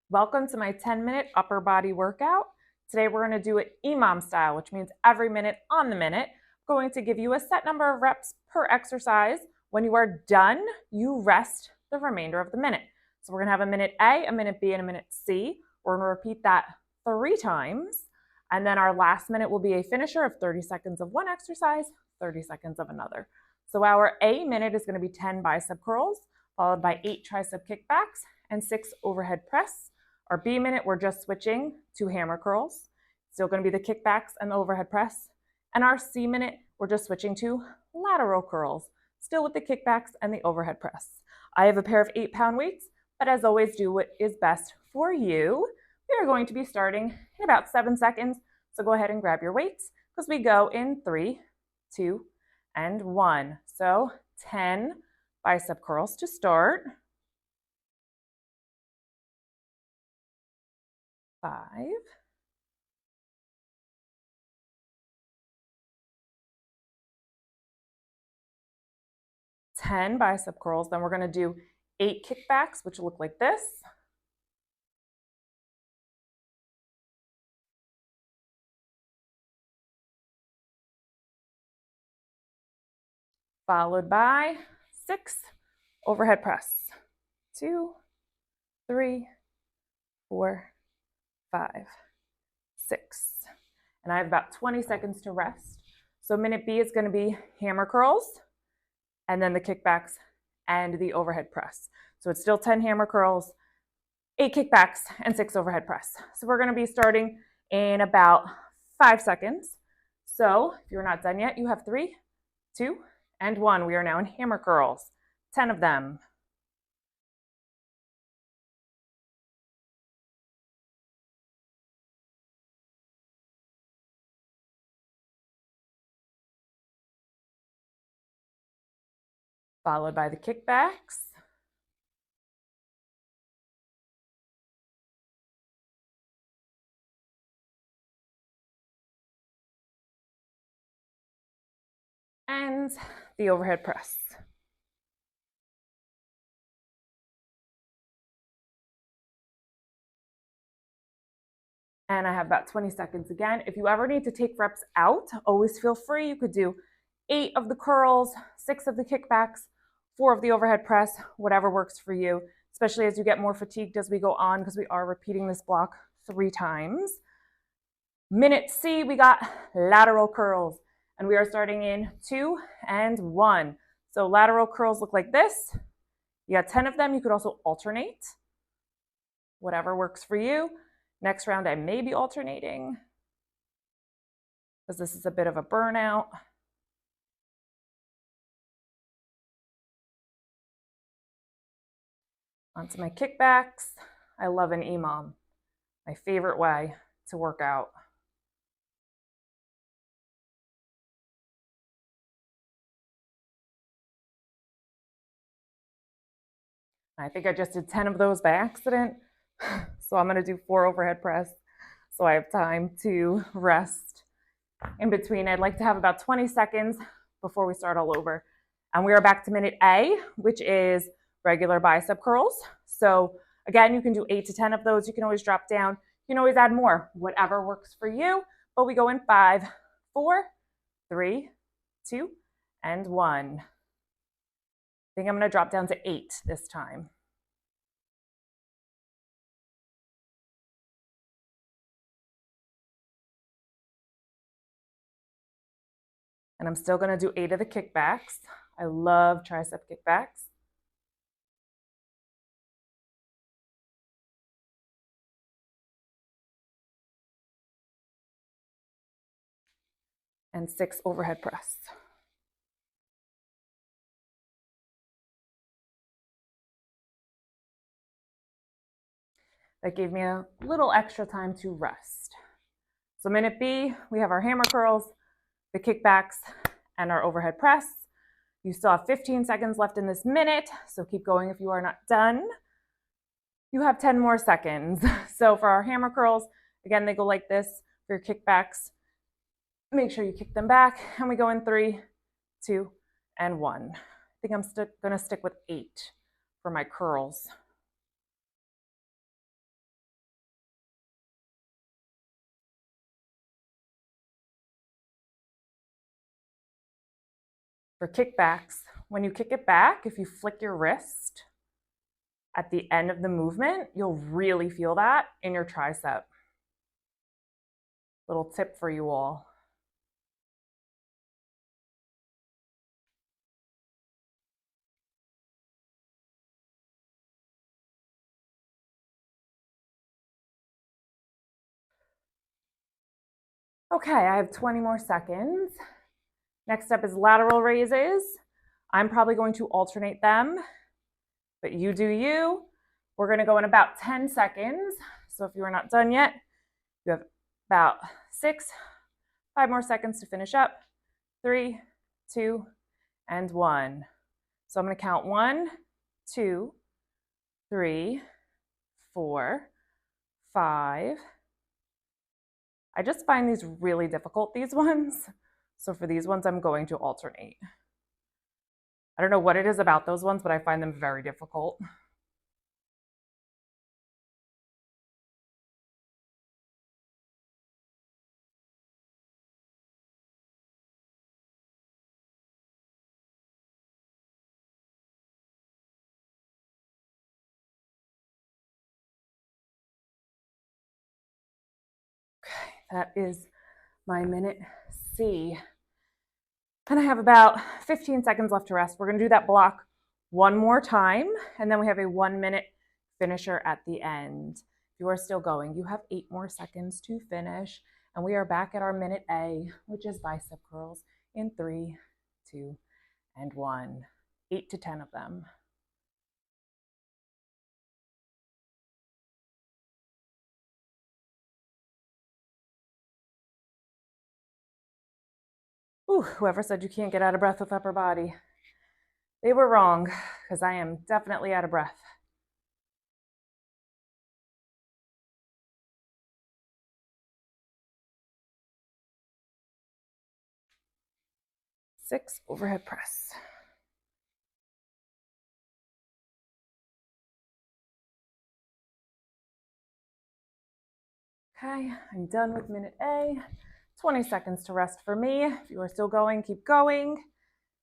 Welcome to my 10-minute upper body workout. Today we're going to do it EMOM style, which means every minute on the minute. I'm going to give you a set number of reps per exercise. When you are done, you rest the remainder of the minute. So we're going to have a minute A, a minute B, and a minute C. We're going to repeat that 3 times. And then our last minute will be a finisher of 30 seconds of one exercise, 30 seconds of another. So our A minute is going to be 10 bicep curls, followed by 8 tricep kickbacks and 6 overhead press. Our B minute, we're just switching to hammer curls. Still going to be the kickbacks and the overhead press. And our C minute, we're just switching to lateral curls, still with the kickbacks and the overhead press. I have a pair of 8-pound weights, but as always, do what is best for you. We are going to be starting in about 7 seconds. So go ahead and grab your weights because we go in 3, 2, and 1. So 10 bicep curls to start. 5, 10 bicep curls. Then we're going to do 8 kickbacks, which look like this. Followed by 6 overhead press. 2, 3, 4, 5, 6. And I have about 20 seconds to rest. So minute B is going to be hammer curls, and then the kickbacks and the overhead press. So it's still 10 hammer curls, 8 kickbacks, and 6 overhead press. So we're going to be starting in about 5 seconds. So if you're not done yet, you have 3, 2, and 1. We are now in hammer curls, 10 of them. Followed by the kickbacks. And the overhead press. And I have about 20 seconds again. If you ever need to take reps out, always feel free. You could do 8 of the curls, 6 of the kickbacks, 4 of the overhead press, whatever works for you, especially as you get more fatigued as we go on because we are repeating this block 3 times. Minute C, we got lateral curls, and we are starting in 2 and 1. So lateral curls look like this. You got 10 of them. You could also alternate, whatever works for you. Next round, I may be alternating because this is a bit of a burnout. Onto my kickbacks. I love an EMOM, my favorite way to work out. I think I just did 10 of those by accident. So I'm going to do 4 overhead press so I have time to rest in between. I'd like to have about 20 seconds before we start all over. And we are back to minute A, which is regular bicep curls. So again, you can do 8 to 10 of those. You can always drop down. You can always add more, whatever works for you. But we go in 5, 4, 3, 2, and 1. I think I'm going to drop down to 8 this time. And I'm still going to do 8 of the kickbacks. I love tricep kickbacks. And 6 overhead press. That gave me a little extra time to rest. So minute B, we have our hammer curls, the kickbacks, and our overhead press. You still have 15 seconds left in this minute, so keep going if you are not done. You have 10 more seconds. So for our hammer curls, again, they go like this. For your kickbacks, make sure you kick them back, and we go in 3, 2, and 1. I think I'm going to stick with 8 for my curls. For kickbacks, when you kick it back, if you flick your wrist at the end of the movement, you'll really feel that in your tricep. Little tip for you all. Okay, I have 20 more seconds. Next up is lateral raises. I'm probably going to alternate them, but you do you. We're going to go in about 10 seconds. So if you are not done yet, you have about 5 more seconds to finish up. 3, 2, and 1. So I'm going to count 1, 2, 3, 4, 5. I just find these really difficult, these ones. So for these ones, I'm going to alternate. I don't know what it is about those ones, but I find them very difficult. Okay, that is my minute C. And I have about 15 seconds left to rest. We're going to do that block one more time, and then we have a 1-minute finisher at the end. If you are still going, you have 8 more seconds to finish, and we are back at our minute A, which is bicep curls in 3, 2, and 1. 8 to 10 of them. Ooh, whoever said you can't get out of breath with upper body, they were wrong, because I am definitely out of breath. 6 overhead press. Okay, I'm done with minute A. 20 seconds to rest for me. If you are still going, keep going.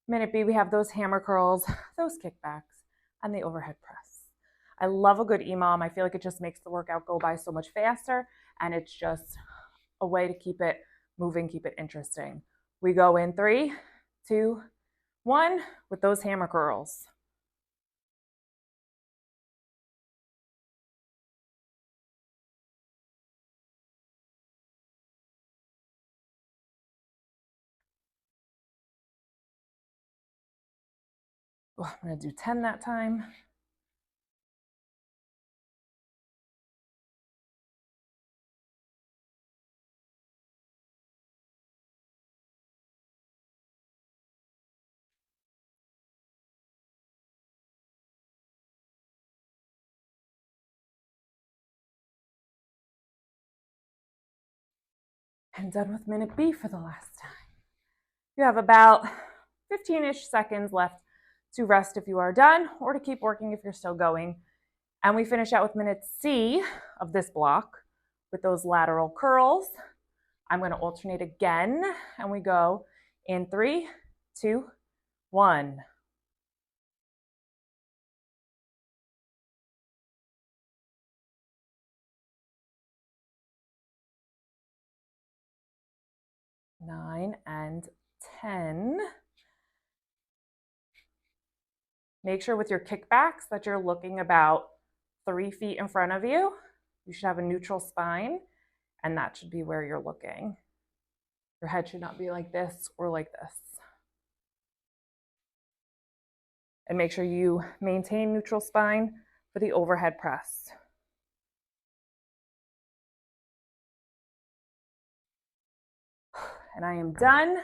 Minute B, we have those hammer curls, those kickbacks, and the overhead press. I love a good EMOM. I feel like it just makes the workout go by so much faster, and it's just a way to keep it moving, keep it interesting. We go in 3, 2, 1 with those hammer curls. Oh, I'm going to do 10 that time. And done with minute B for the last time. You have about 15-ish seconds left to rest if you are done, or to keep working if you're still going. And we finish out with minute C of this block with those lateral curls. I'm going to alternate again, and we go in 3, 2, 1. Nine and 10. Make sure with your kickbacks that you're looking about 3 feet in front of you. You should have a neutral spine, and that should be where you're looking. Your head should not be like this or like this. And make sure you maintain neutral spine for the overhead press. And I am done.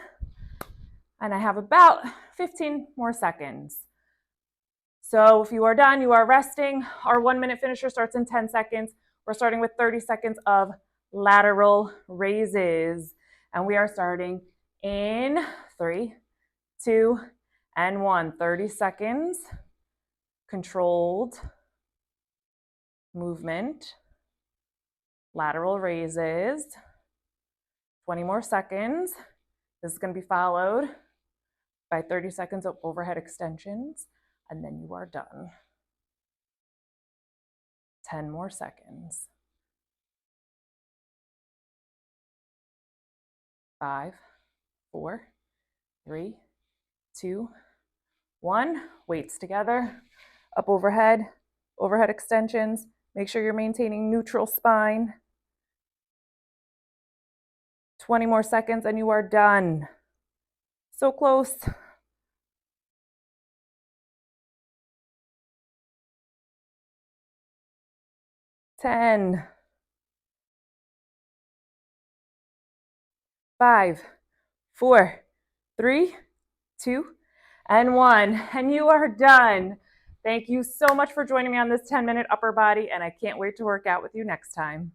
And I have about 15 more seconds. So if you are done, you are resting. Our 1-minute finisher starts in 10 seconds. We're starting with 30 seconds of lateral raises. And we are starting in 3, 2, and 1. 30 seconds. Controlled movement. Lateral raises. 20 more seconds. This is going to be followed by 30 seconds of overhead extensions, and then you are done. 10 more seconds. 5, 4, 3, 2, 1. Weights together, up overhead, overhead extensions. Make sure you're maintaining neutral spine. 20 more seconds and you are done. So close. 10, 5, 4, 3, 2, and 1. And you are done. Thank you so much for joining me on this 10-minute upper body, and I can't wait to work out with you next time.